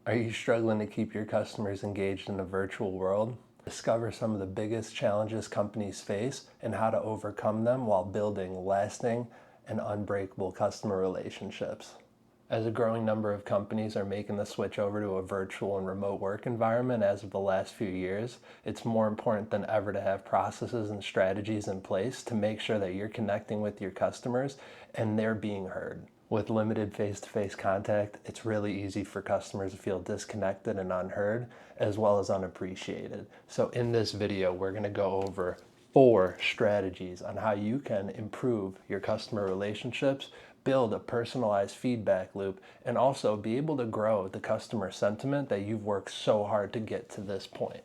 Are you struggling to keep your customers engaged in a virtual world? Discover some of the biggest challenges companies face and how to overcome them while building lasting and unbreakable customer relationships. As a growing number of companies are making the switch over to a virtual and remote work environment as of the last few years, it's more important than ever to have processes and strategies in place to make sure that you're connecting with your customers and they're being heard. With limited face-to-face contact, it's really easy for customers to feel disconnected and unheard, as well as unappreciated. So in this video, we're going to go over 4 strategies on how you can improve your customer relationships, build a personalized feedback loop, and also be able to grow the customer sentiment that you've worked so hard to get to this point.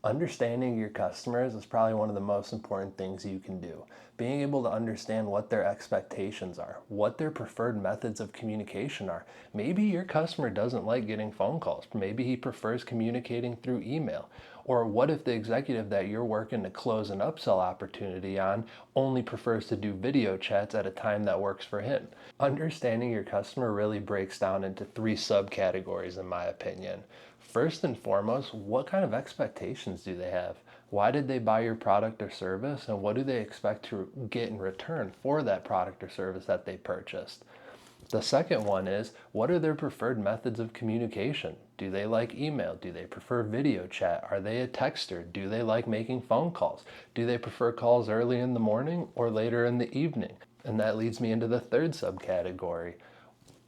Understanding your customers is probably one of the most important things you can do. Being able to understand what their expectations are, what their preferred methods of communication are. Maybe your customer doesn't like getting phone calls. Maybe he prefers communicating through email. Or what if the executive that you're working to close an upsell opportunity on only prefers to do video chats at a time that works for him? Understanding your customer really breaks down into 3 subcategories in my opinion. First and foremost, what kind of expectations do they have? Why did they buy your product or service, and what do they expect to get in return for that product or service that they purchased? The second one is, what are their preferred methods of communication? Do they like email? Do they prefer video chat? Are they a texter? Do they like making phone calls? Do they prefer calls early in the morning or later in the evening? And that leads me into the third subcategory.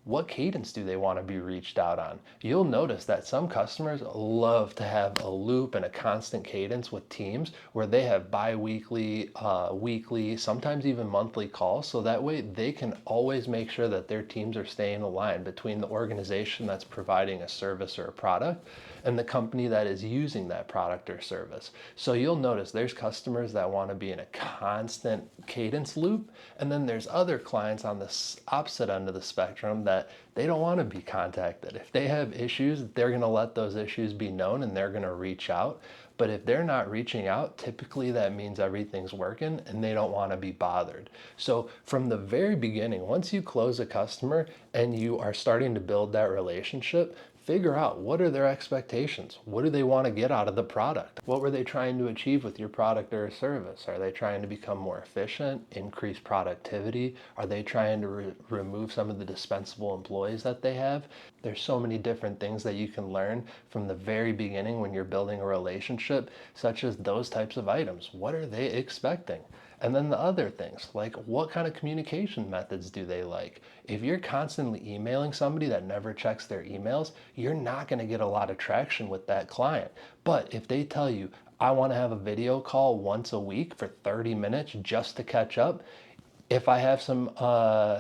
What cadence do they want to be reached out on? You'll notice that some customers love to have a loop and a constant cadence with teams where they have bi-weekly, weekly, sometimes even monthly calls. So that way they can always make sure that their teams are staying aligned between the organization that's providing a service or a product and the company that is using that product or service. So you'll notice there's customers that want to be in a constant cadence loop, and then there's other clients on the opposite end of the spectrum that they don't want to be contacted. If they have issues, they're going to let those issues be known and they're going to reach out. But if they're not reaching out, typically that means everything's working and they don't want to be bothered. So from the very beginning, once you close a customer and you are starting to build that relationship, figure out what are their expectations. What do they want to get out of the product? What were they trying to achieve with your product or service? Are they trying to become more efficient, increase productivity? Are they trying to remove some of the dispensable employees that they have? There's so many different things that you can learn from the very beginning when you're building a relationship, such as those types of items. What are they expecting? And then the other things, like what kind of communication methods do they like? If you're constantly emailing somebody that never checks their emails, you're not going to get a lot of traction with that client. But if they tell you, I want to have a video call once a week for 30 minutes just to catch up, if I have some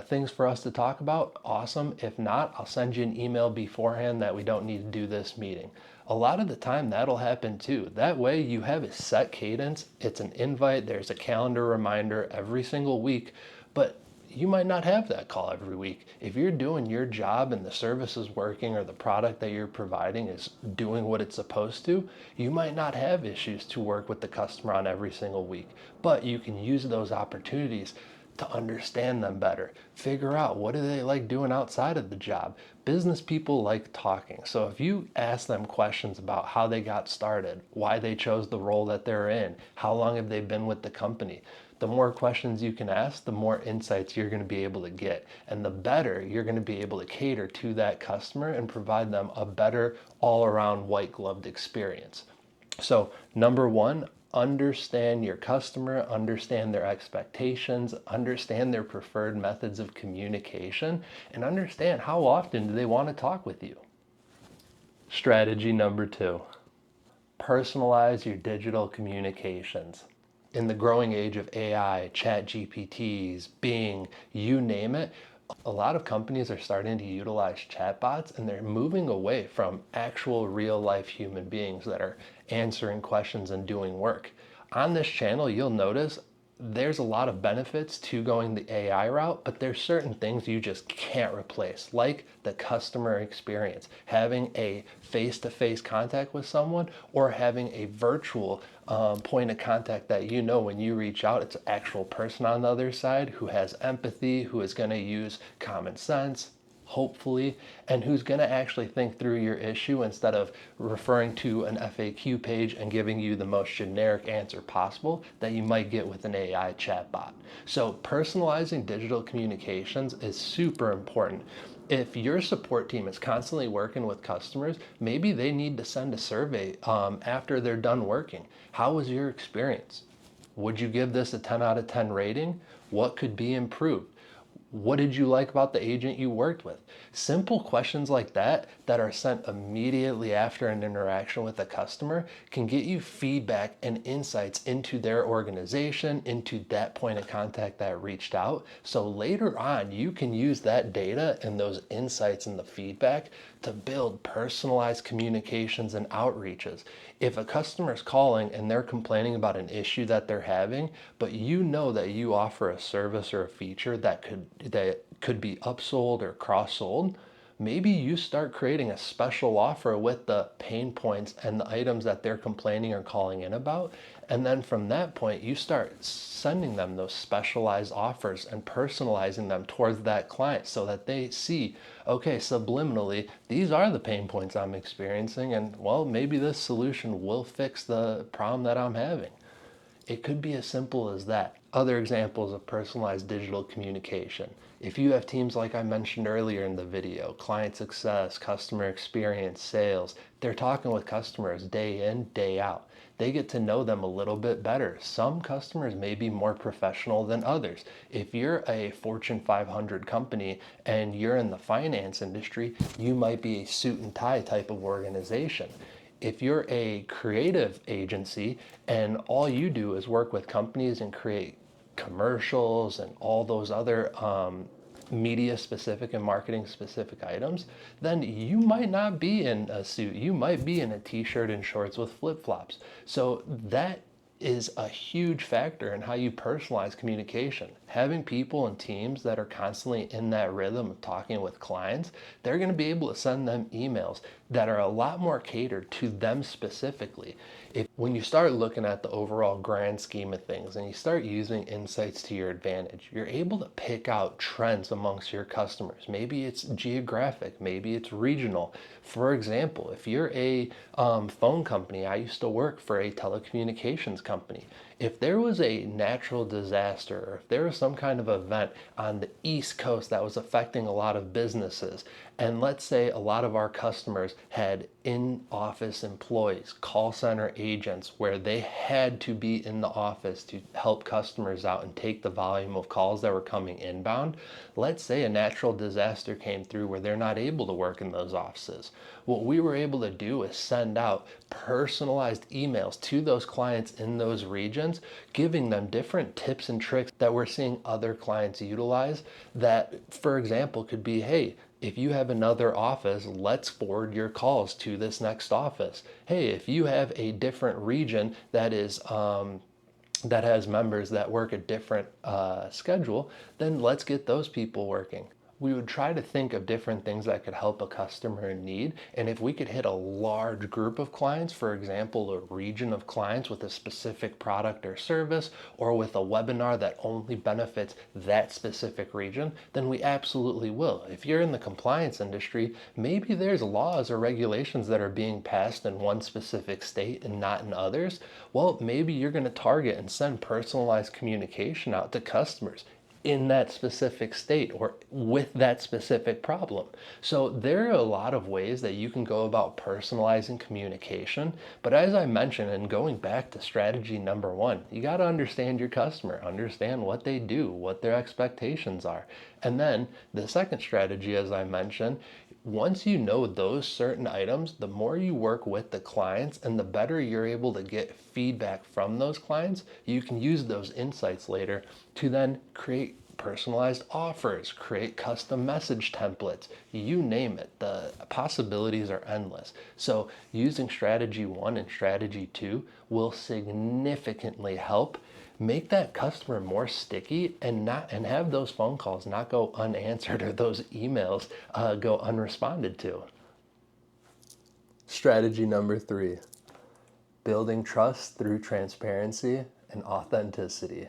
things for us to talk about, awesome. If not, I'll send you an email beforehand that we don't need to do this meeting. A lot of the time that'll happen too. That way you have a set cadence. It's an invite. There's a calendar reminder every single week, but you might not have that call every week. If you're doing your job and the service is working or the product that you're providing is doing what it's supposed to, you might not have issues to work with the customer on every single week, but you can use those opportunities to understand them better. Figure out what do they like doing outside of the job. Business people like talking. So if you ask them questions about how they got started, why they chose the role that they're in, how long have they been with the company, the more questions you can ask, the more insights you're going to be able to get. And the better you're going to be able to cater to that customer and provide them a better all-around white-gloved experience. So number 1, understand your customer, understand their expectations, understand their preferred methods of communication, and understand how often do they want to talk with you. Strategy number 2, personalize your digital communications. In the growing age of AI, chat GPTs, Bing, you name it, a lot of companies are starting to utilize chatbots and they're moving away from actual real life human beings that are answering questions and doing work. On this channel, you'll notice there's a lot of benefits to going the AI route, but there's certain things you just can't replace, like the customer experience, having a face-to-face contact with someone or having a virtual point of contact that you know when you reach out, it's an actual person on the other side who has empathy, who is going to use common sense. hopefully, and who's going to actually think through your issue instead of referring to an FAQ page and giving you the most generic answer possible that you might get with an AI chatbot. So personalizing digital communications is super important. If your support team is constantly working with customers, maybe they need to send a survey after they're done working. How was your experience? Would you give this a 10 out of 10 rating? What could be improved? What did you like about the agent you worked with? Simple questions like that are sent immediately after an interaction with a customer can get you feedback and insights into their organization, into that point of contact that reached out. So later on, you can use that data and those insights and the feedback to build personalized communications and outreaches. If a customer is calling and they're complaining about an issue that they're having, but you know that you offer a service or a feature that could be upsold or cross-sold, maybe you start creating a special offer with the pain points and the items that they're complaining or calling in about. And then from that point, you start sending them those specialized offers and personalizing them towards that client so that they see, okay, subliminally, these are the pain points I'm experiencing, and well, maybe this solution will fix the problem that I'm having. It could be as simple as that. Other examples of personalized digital communication. If you have teams like I mentioned earlier in the video, client success, customer experience, sales, they're talking with customers day in, day out. They get to know them a little bit better. Some customers may be more professional than others. If you're a Fortune 500 company and you're in the finance industry, you might be a suit and tie type of organization. If you're a creative agency and all you do is work with companies and create commercials and all those other media specific and marketing specific items, then you might not be in a suit. You might be in a t-shirt and shorts with flip-flops. So that is a huge factor in how you personalize communication. Having people and teams that are constantly in that rhythm of talking with clients, they're going to be able to send them emails that are a lot more catered to them specifically. When you start looking at the overall grand scheme of things and you start using insights to your advantage, you're able to pick out trends amongst your customers. Maybe it's geographic, maybe it's regional. For example, if you're a phone company, I used to work for a telecommunications company. If there was a natural disaster or if there was some kind of event on the East Coast that was affecting a lot of businesses, and let's say a lot of our customers had in-office employees, call center agents, where they had to be in the office to help customers out and take the volume of calls that were coming inbound. Let's say a natural disaster came through where they're not able to work in those offices. What we were able to do is send out personalized emails to those clients in those regions, giving them different tips and tricks that we're seeing other clients utilize that, for example, could be, hey, if you have another office, let's forward your calls to this next office. Hey, if you have a different region that has members that work a different schedule, then let's get those people working. We would try to think of different things that could help a customer in need. And if we could hit a large group of clients, for example, a region of clients with a specific product or service, or with a webinar that only benefits that specific region, then we absolutely will. If you're in the compliance industry, maybe there's laws or regulations that are being passed in one specific state and not in others. Well, maybe you're going to target and send personalized communication out to customers in that specific state or with that specific problem. So there are a lot of ways that you can go about personalizing communication. But as I mentioned, and going back to strategy number one, you got to understand your customer, understand what they do, what their expectations are. And then the second strategy, as I mentioned, once you know those certain items, the more you work with the clients and the better you're able to get feedback from those clients, you can use those insights later to then create personalized offers, create custom message templates, you name it. The possibilities are endless. So using strategy one and strategy two will significantly help make that customer more sticky and have those phone calls not go unanswered or those emails go unresponded to. Strategy number three, building trust through transparency and authenticity.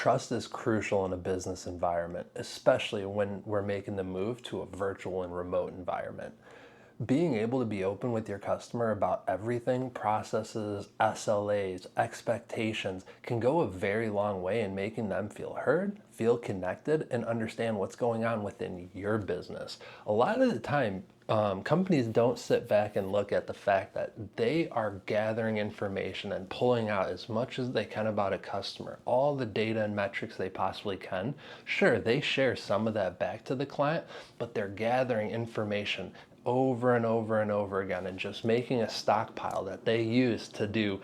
Trust is crucial in a business environment, especially when we're making the move to a virtual and remote environment. Being able to be open with your customer about everything, processes, SLAs, expectations, can go a very long way in making them feel heard, feel connected, and understand what's going on within your business. A lot of the time, companies don't sit back and look at the fact that they are gathering information and pulling out as much as they can about a customer, all the data and metrics they possibly can. Sure, they share some of that back to the client, but they're gathering information over and over and over again and just making a stockpile that they use to do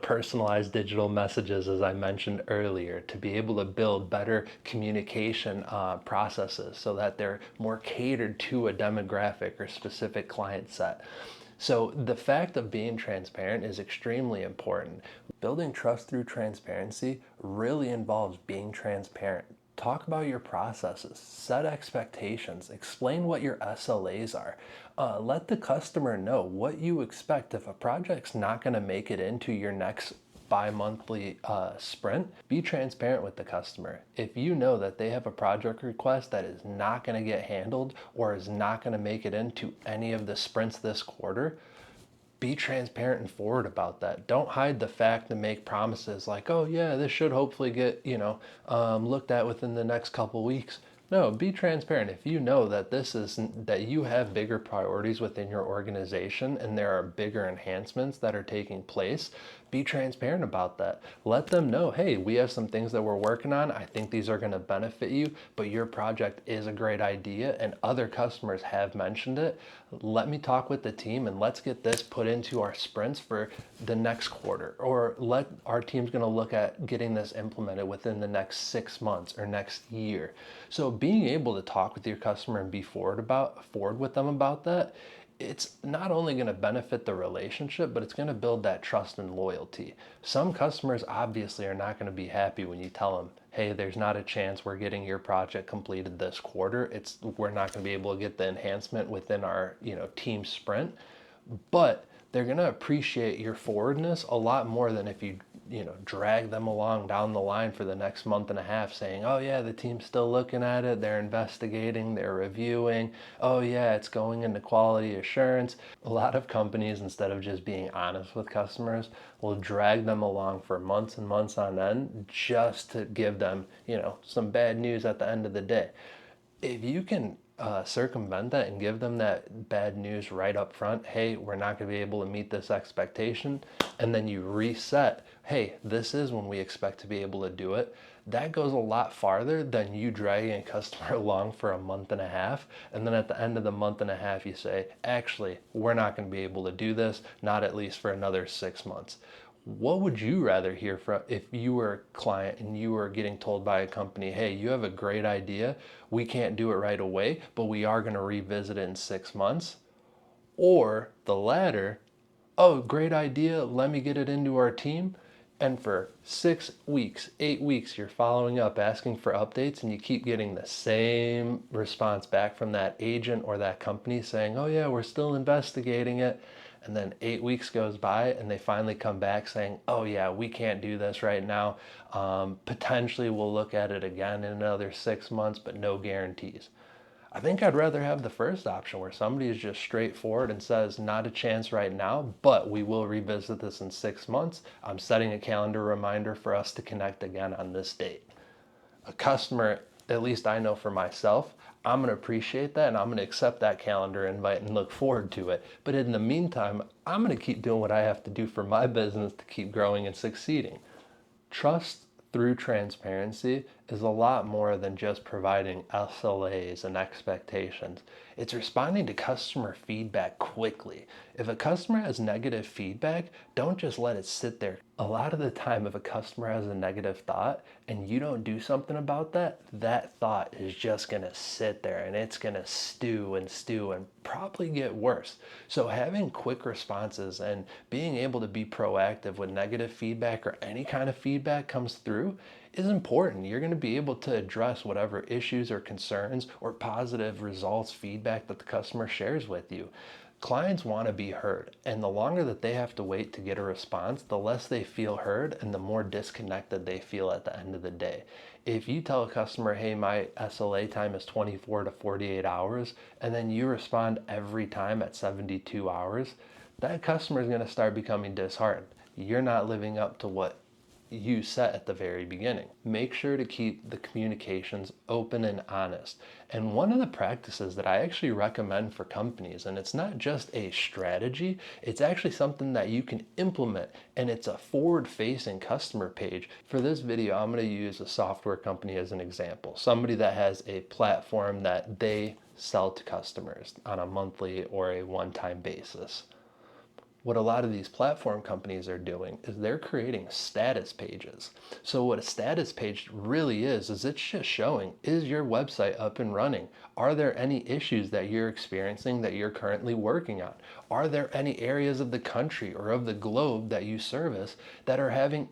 personalized digital messages, as I mentioned earlier, to be able to build better communication processes so that they're more catered to a demographic or specific client set. So the fact of being transparent is extremely important. Building trust through transparency really involves being transparent. Talk about your processes, set expectations, explain what your SLAs are. Let the customer know what you expect. If a project's not going to make it into your next bi-monthly sprint, be transparent with the customer. If you know that they have a project request that is not going to get handled or is not going to make it into any of the sprints this quarter, be transparent and forward about that. Don't hide the fact and make promises like, oh yeah, this should hopefully get, looked at within the next couple weeks. No, be transparent. If you know that that you have bigger priorities within your organization and there are bigger enhancements that are taking place, be transparent about that. Let them know, hey, we have some things that we're working on. I think these are going to benefit you, but your project is a great idea and other customers have mentioned it. Let me talk with the team and let's get this put into our sprints for the next quarter, or our team's going to look at getting this implemented within the next 6 months or next year. So being able to talk with your customer and be forward with them about that, it's not only going to benefit the relationship, but it's going to build that trust and loyalty. Some customers obviously are not going to be happy when you tell them, hey, there's not a chance we're getting your project completed this quarter. We're not going to be able to get the enhancement within our, team sprint. But they're going to appreciate your forwardness a lot more than if you drag them along down the line for the next month and a half saying, oh yeah, the team's still looking at it, they're investigating, they're reviewing, oh yeah, it's going into quality assurance. A lot of companies, instead of just being honest with customers, will drag them along for months and months on end just to give them, some bad news at the end of the day. If you can circumvent that and give them that bad news right up front, hey, we're not going to be able to meet this expectation, and then you reset, hey, this is when we expect to be able to do it, that goes a lot farther than you dragging a customer along for a month and a half, and then at the end of the month and a half you say, actually, we're not going to be able to do this, not at least for another 6 months. What would you rather hear from if you were a client and you were getting told by a company, hey, you have a great idea, we can't do it right away, but we are going to revisit it in 6 months? Or the latter, oh, great idea, let me get it into our team, and for 6 weeks, 8 weeks, you're following up, asking for updates, and you keep getting the same response back from that agent or that company saying, oh yeah, we're still investigating it. And then 8 weeks goes by and they finally come back saying, oh yeah, we can't do this right now. Potentially we'll look at it again in another 6 months, but no guarantees. I think I'd rather have the first option where somebody is just straightforward and says, not a chance right now, but we will revisit this in 6 months. I'm setting a calendar reminder for us to connect again on this date. A customer, at least I know for myself, I'm going to appreciate that and I'm going to accept that calendar invite and look forward to it. But in the meantime, I'm going to keep doing what I have to do for my business to keep growing and succeeding. Trust through transparency is a lot more than just providing SLAs and expectations. It's responding to customer feedback quickly. If a customer has negative feedback, don't just let it sit there. A lot of the time, if a customer has a negative thought and you don't do something about that, that thought is just going to sit there and it's going to stew and probably get worse. So having quick responses and being able to be proactive when negative feedback or any kind of feedback comes through is important. You're going to be able to address whatever issues or concerns or positive results, feedback that the customer shares with you. Clients want to be heard, and the longer that they have to wait to get a response, the less they feel heard and the more disconnected they feel at the end of the day. If you tell a customer, hey, my SLA time is 24 to 48 hours, and then you respond every time at 72 hours, that customer is going to start becoming disheartened. You're not living up to what you set at the very beginning. Make sure to keep the communications open and honest. And one of the practices that I actually recommend for companies, and it's not just a strategy, it's actually something that you can implement, and it's a forward-facing customer page. For this video, I'm going to use a software company as an example. Somebody that has a platform that they sell to customers on a monthly or a one-time basis. What a lot of these platform companies are doing is they're creating status pages. So what a status page really is it's just showing, is your website up and running? Are there any issues that you're experiencing that you're currently working on? Are there any areas of the country or of the globe that you service that are having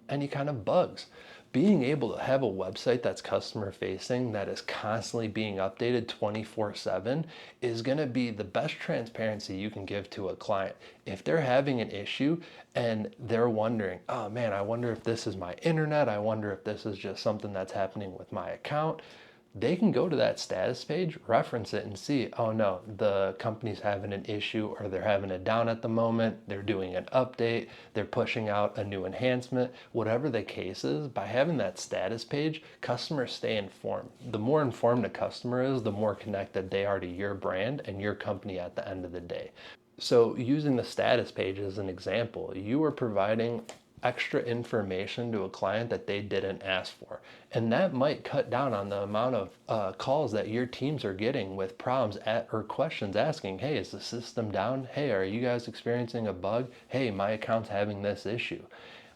any kind of bugs? Being able to have a website that's customer facing, that is constantly being updated 24/7, is going to be the best transparency you can give to a client. If they're having an issue and they're wondering, oh man, I wonder if this is my internet, I wonder if this is just something that's happening with my account, they can go to that status page, reference it, and see, oh no, the company's having an issue, or they're having it down at the moment, they're doing an update, they're pushing out a new enhancement. Whatever the case is, by having that status page, customers stay informed. The more informed a customer is, the more connected they are to your brand and your company at the end of the day. So using the status page as an example, you are providing extra information to a client that they didn't ask for. And that might cut down on the amount of calls that your teams are getting with problems or questions asking, hey, is the system down? Hey, are you guys experiencing a bug? Hey, my account's having this issue.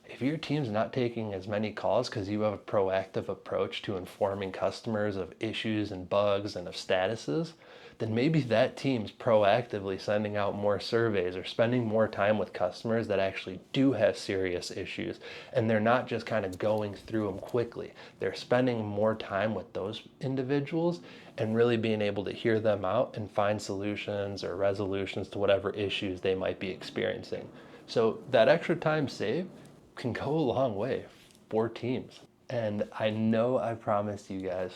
If your team's not taking as many calls because you have a proactive approach to informing customers of issues and bugs and of statuses, then maybe that team's proactively sending out more surveys or spending more time with customers that actually do have serious issues. And they're not just kind of going through them quickly. They're spending more time with those individuals and really being able to hear them out and find solutions or resolutions to whatever issues they might be experiencing. So that extra time saved can go a long way for teams. And I know I promised you guys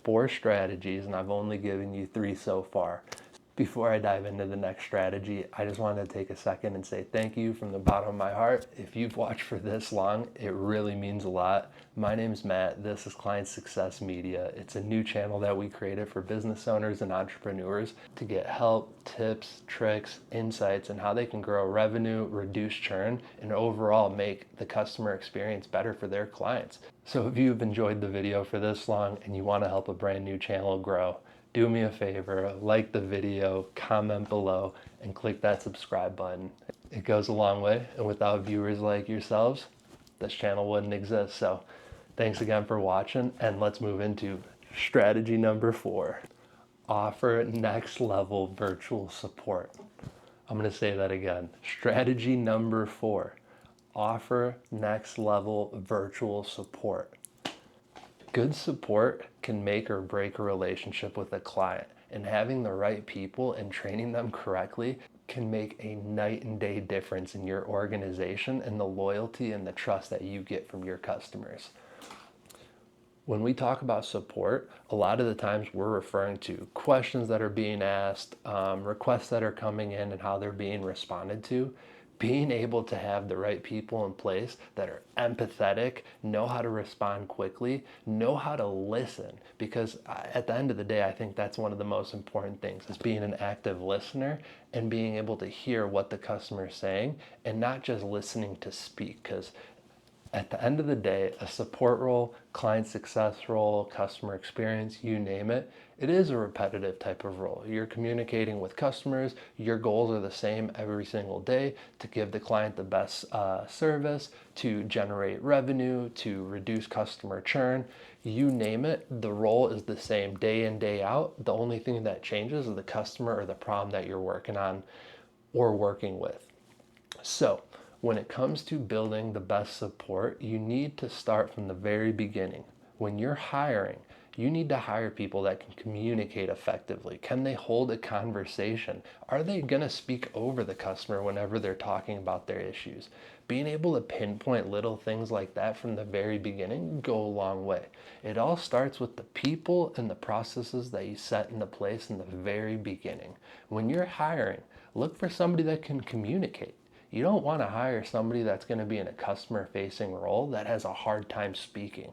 4 strategies, and I've only given you 3 so far. Before I dive into the next strategy, I just wanted to take a second and say thank you from the bottom of my heart. If you've watched for this long, it really means a lot. My name's Matt. This is Client Success Media. It's a new channel that we created for business owners and entrepreneurs to get help, tips, tricks, insights, and how they can grow revenue, reduce churn, and overall make the customer experience better for their clients. So if you've enjoyed the video for this long and you want to help a brand new channel grow, do me a favor, like the video, comment below, and click that subscribe button. It goes a long way, and without viewers like yourselves, this channel wouldn't exist. So thanks again for watching, and let's move into strategy number 4. Offer next level virtual support. I'm going to say that again. Strategy number 4. Offer next level virtual support. Good support can make or break a relationship with a client, and having the right people and training them correctly can make a night and day difference in your organization and the loyalty and the trust that you get from your customers. When we talk about support, a lot of the times we're referring to questions that are being asked, requests that are coming in and how they're being responded to. Being able to have the right people in place that are empathetic, know how to respond quickly, know how to listen, because at the end of the day, I think that's one of the most important things, is being an active listener and being able to hear what the customer is saying and not just listening to speak. Because at the end of the day, a support role, client success role, customer experience, you name it, it is a repetitive type of role. You're communicating with customers, your goals are the same every single day: to give the client the best service, to generate revenue, to reduce customer churn. You name it, the role is the same day in, day out. The only thing that changes is the customer or the problem that you're working on or working with. So when it comes to building the best support, you need to start from the very beginning. When you're hiring, You need to hire people that can communicate effectively. Can they hold a conversation? Are they going to speak over the customer whenever they're talking about their issues? Being able to pinpoint little things like that from the very beginning go a long way. It all starts with the people and the processes that you set into place in the very beginning. When you're hiring, look for somebody that can communicate. You don't want to hire somebody that's going to be in a customer-facing role that has a hard time speaking.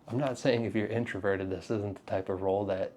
I'm not saying if you're introverted, this isn't the type of role that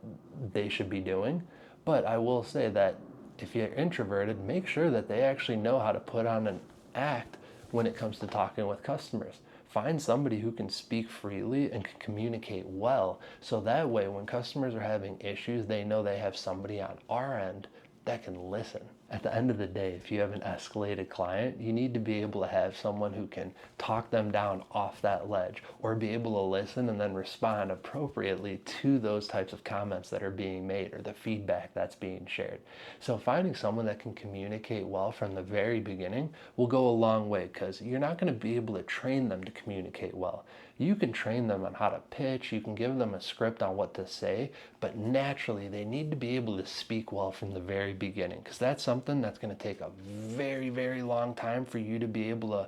they should be doing, but I will say that if you're introverted, make sure that they actually know how to put on an act when it comes to talking with customers. Find somebody who can speak freely and can communicate well, so that way when customers are having issues, they know they have somebody on our end that can listen. At the end of the day, if you have an escalated client, you need to be able to have someone who can talk them down off that ledge, or be able to listen and then respond appropriately to those types of comments that are being made or the feedback that's being shared. So finding someone that can communicate well from the very beginning will go a long way, because you're not going to be able to train them to communicate well. You can train them on how to pitch, you can give them a script on what to say, but naturally they need to be able to speak well from the very beginning, because that's something that's going to take a very, very long time for you to be able to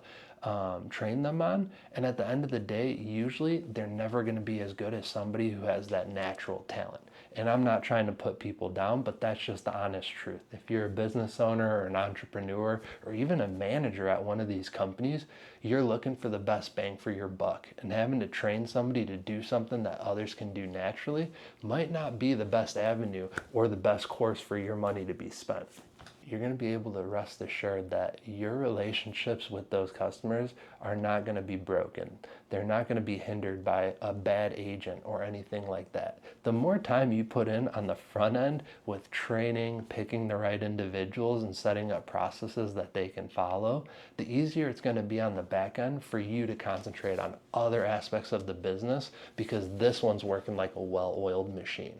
train them on. And at the end of the day, usually they're never going to be as good as somebody who has that natural talent. And I'm not trying to put people down, but that's just the honest truth. If you're a business owner or an entrepreneur or even a manager at one of these companies, you're looking for the best bang for your buck. And having to train somebody to do something that others can do naturally might not be the best avenue or the best course for your money to be spent. You're going to be able to rest assured that your relationships with those customers are not going to be broken. They're not going to be hindered by a bad agent or anything like that. The more time you put in on the front end with training, picking the right individuals, and setting up processes that they can follow, the easier it's going to be on the back end for you to concentrate on other aspects of the business, because this one's working like a well-oiled machine.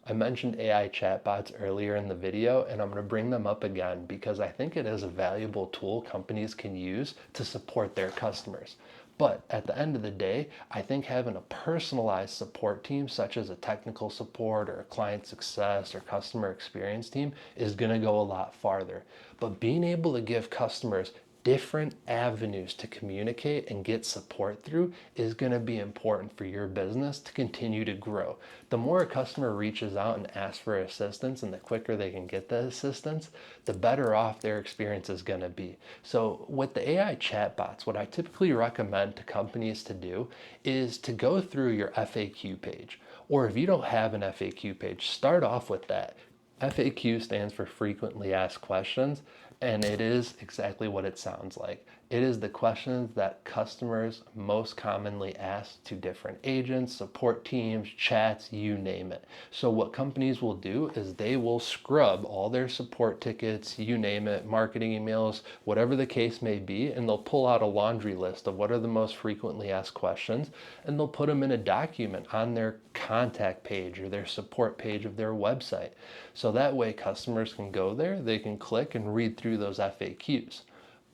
I mentioned AI chatbots earlier in the video, and I'm going to bring them up again because I think it is a valuable tool companies can use to support their customers. But at the end of the day, I think having a personalized support team, such as a technical support or a client success or customer experience team, is going to go a lot farther. But being able to give customers different avenues to communicate and get support through is going to be important for your business to continue to grow. The more a customer reaches out and asks for assistance, and the quicker they can get the assistance, the better off their experience is going to be. So with the AI chatbots, what I typically recommend to companies to do is to go through your FAQ page. Or if you don't have an FAQ page, start off with that. FAQ stands for frequently asked questions, and it is exactly what it sounds like. It is the questions that customers most commonly ask to different agents, support teams, chats, you name it. So what companies will do is they will scrub all their support tickets, you name it, marketing emails, whatever the case may be, and they'll pull out a laundry list of what are the most frequently asked questions, and they'll put them in a document on their contact page or their support page of their website. So that way customers can go there, they can click and read through those FAQs.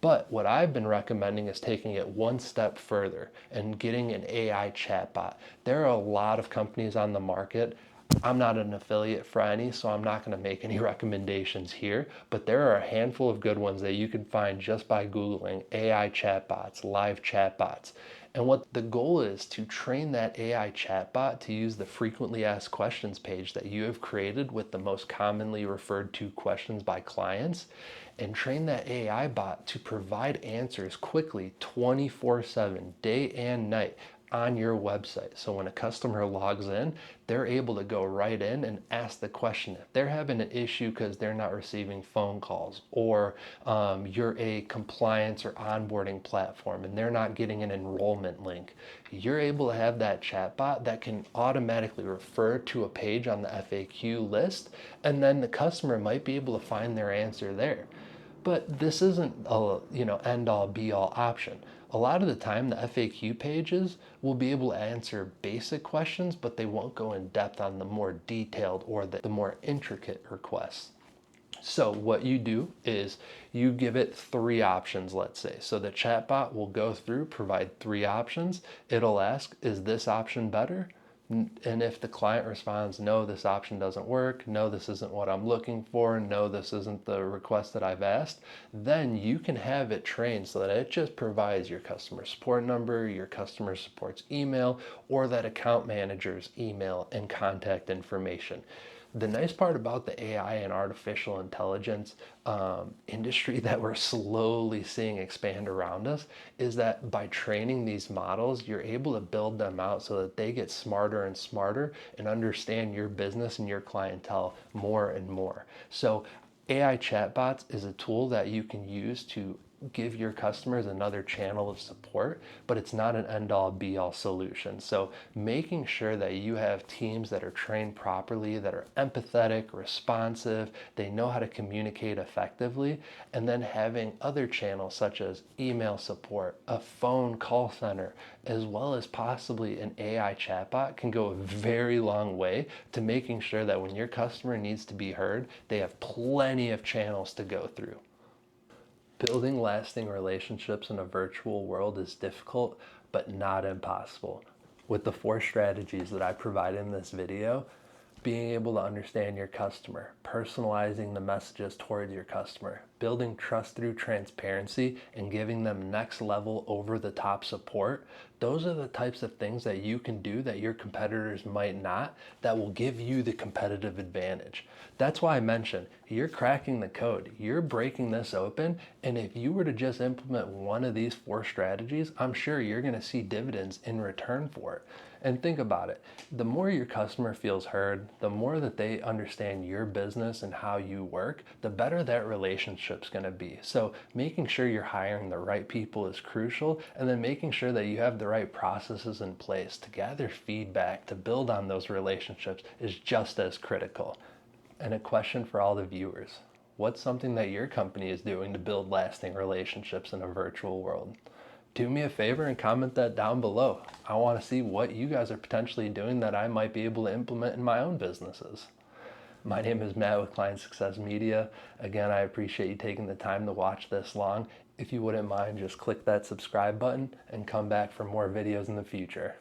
But what I've been recommending is taking it one step further and getting an AI chatbot. There are a lot of companies on the market. I'm not an affiliate for any, so I'm not going to make any recommendations here, but there are a handful of good ones that you can find just by Googling AI chatbots, live chatbots. And what the goal is to train that AI chatbot to use the frequently asked questions page that you have created with the most commonly referred to questions by clients, and train that AI bot to provide answers quickly 24/7, day and night, on your website. So when a customer logs in, they're able to go right in and ask the question. If they're having an issue because they're not receiving phone calls, or you're a compliance or onboarding platform and they're not getting an enrollment link, you're able to have that chatbot that can automatically refer to a page on the FAQ list, and then the customer might be able to find their answer there. But this isn't a end all be all option. A lot of the time the FAQ pages will be able to answer basic questions, but they won't go in depth on the more detailed or the more intricate requests. So what you do is you give it 3 options, let's say. So the chatbot will go through, provide 3 options. It'll ask, is this option better? And if the client responds, no, this option doesn't work, no, this isn't what I'm looking for, no, this isn't the request that I've asked, then you can have it trained so that it just provides your customer support number, your customer support's email, or that account manager's email and contact information. The nice part about the AI and artificial intelligence industry that we're slowly seeing expand around us is that by training these models, you're able to build them out so that they get smarter and smarter and understand your business and your clientele more and more. So AI chatbots is a tool that you can use to give your customers another channel of support, but it's not an end-all be-all solution. So making sure that you have teams that are trained properly, that are empathetic, responsive, they know how to communicate effectively, and then having other channels such as email support, a phone call center, as well as possibly an AI chatbot can go a very long way to making sure that when your customer needs to be heard, they have plenty of channels to go through. Building lasting relationships in a virtual world is difficult, but not impossible. With the 4 strategies that I provide in this video, being able to understand your customer, personalizing the messages towards your customer, building trust through transparency, and giving them next level over the top support, those are the types of things that you can do that your competitors might not, that will give you the competitive advantage. That's why I mentioned you're cracking the code, you're breaking this open, and if you were to just implement one of these 4 strategies, I'm sure you're going to see dividends in return for it. And think about it, the more your customer feels heard, the more that they understand your business and how you work, the better that relationship's going to be. So making sure you're hiring the right people is crucial, and then making sure that you have the right processes in place to gather feedback, to build on those relationships is just as critical. And a question for all the viewers: what's something that your company is doing to build lasting relationships in a virtual world? Do me a favor and comment that down below. I want to see what you guys are potentially doing that I might be able to implement in my own businesses. My name is Matt with Client Success Media. Again, I appreciate you taking the time to watch this long. If you wouldn't mind, just click that subscribe button and come back for more videos in the future.